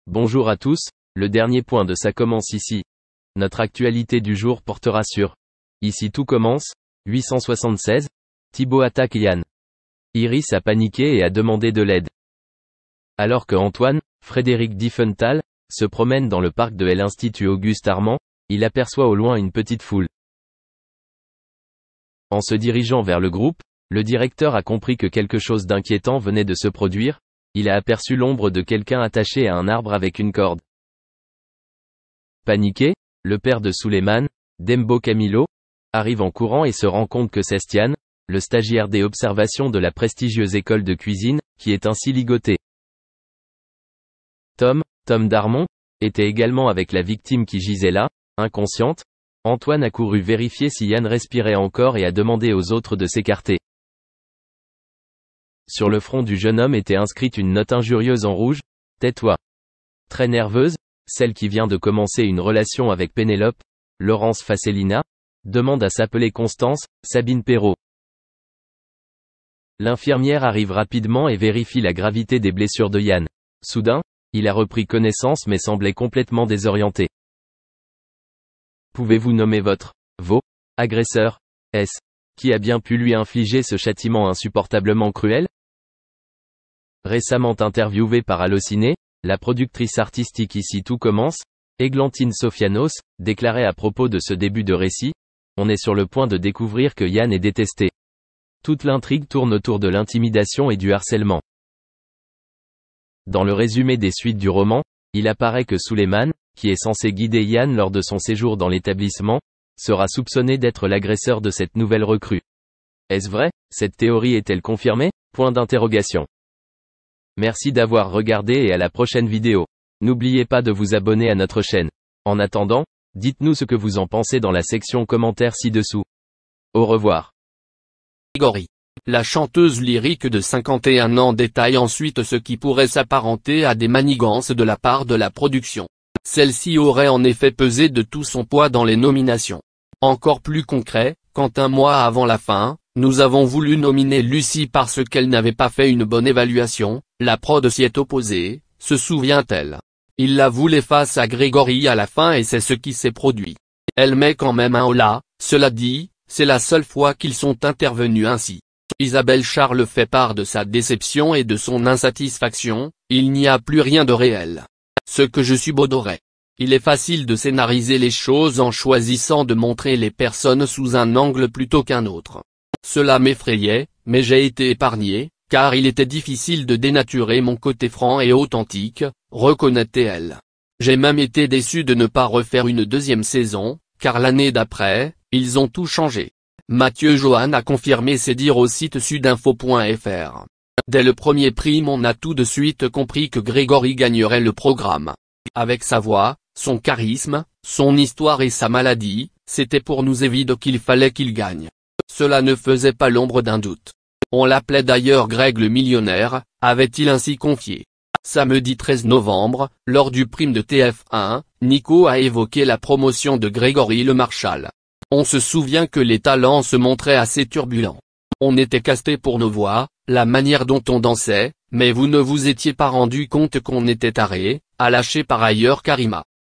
Bonjour à tous, le dernier point de ça commence ici. Notre actualité du jour portera sur Ici tout commence, 876, Thibaut attaque Yann. Iris a paniqué et a demandé de l'aide. Alors que Antoine, Frédéric Diefenthal, se promène dans le parc de l'Institut Auguste Armand, il aperçoit au loin une petite foule. En se dirigeant vers le groupe, le directeur a compris que quelque chose d'inquiétant venait de se produire. Il a aperçu l'ombre de quelqu'un attaché à un arbre avec une corde. Paniqué, le père de Souleymane, Dembo Camilo, arrive en courant et se rend compte que c'est Stian, le stagiaire des observations de la prestigieuse école de cuisine, qui est ainsi ligoté. Tom Darmon, était également avec la victime qui gisait là, inconsciente. Antoine a couru vérifier si Yann respirait encore et a demandé aux autres de s'écarter. Sur le front du jeune homme était inscrite une note injurieuse en rouge, « Tais-toi ». Très nerveuse, celle qui vient de commencer une relation avec Pénélope, Laurence Fassellina, demande à s'appeler Constance, Sabine Perrault. L'infirmière arrive rapidement et vérifie la gravité des blessures de Yann. Soudain, il a repris connaissance mais semblait complètement désorienté. Pouvez-vous nommer vos agresseurs? Est-ce qui a bien pu lui infliger ce châtiment insupportablement cruel? Récemment interviewée par Allociné, la productrice artistique Ici tout commence, Églantine Sofianos, déclarait à propos de ce début de récit, « On est sur le point de découvrir que Yann est détesté. Toute l'intrigue tourne autour de l'intimidation et du harcèlement. » Dans le résumé des suites du roman, il apparaît que Souleymane, qui est censé guider Yann lors de son séjour dans l'établissement, sera soupçonné d'être l'agresseur de cette nouvelle recrue. Est-ce vrai? Cette théorie est-elle confirmée? Point d'interrogation. Merci d'avoir regardé et à la prochaine vidéo. N'oubliez pas de vous abonner à notre chaîne. En attendant, dites-nous ce que vous en pensez dans la section commentaires ci-dessous. Au revoir. Grégory. La chanteuse lyrique de 51 ans détaille ensuite ce qui pourrait s'apparenter à des manigances de la part de la production. Celle-ci aurait en effet pesé de tout son poids dans les nominations. Encore plus concret, quand un mois avant la fin, nous avons voulu nominer Lucie parce qu'elle n'avait pas fait une bonne évaluation, la prod s'y est opposée, se souvient-elle. Il la voulait face à Grégory à la fin et c'est ce qui s'est produit. Elle met quand même un holà, cela dit, c'est la seule fois qu'ils sont intervenus ainsi. Isabelle Charles fait part de sa déception et de son insatisfaction, il n'y a plus rien de réel. Ce que je subodorais. Il est facile de scénariser les choses en choisissant de montrer les personnes sous un angle plutôt qu'un autre. Cela m'effrayait, mais j'ai été épargné, car il était difficile de dénaturer mon côté franc et authentique, reconnaît-elle. J'ai même été déçu de ne pas refaire une deuxième saison, car l'année d'après, ils ont tout changé. Mathieu Johan a confirmé ses dires au site sudinfo.fr. Dès le premier prime on a tout de suite compris que Grégory gagnerait le programme. Avec sa voix, son charisme, son histoire et sa maladie, c'était pour nous évident qu'il fallait qu'il gagne. Cela ne faisait pas l'ombre d'un doute. On l'appelait d'ailleurs Greg le millionnaire, avait-il ainsi confié. Samedi 13 novembre, lors du prime de TF1, Nico a évoqué la promotion de Grégory le Marchal. On se souvient que les talents se montraient assez turbulents. On était casté pour nos voix, la manière dont on dansait, mais vous ne vous étiez pas rendu compte qu'on était taré, a lâché par ailleurs Karima.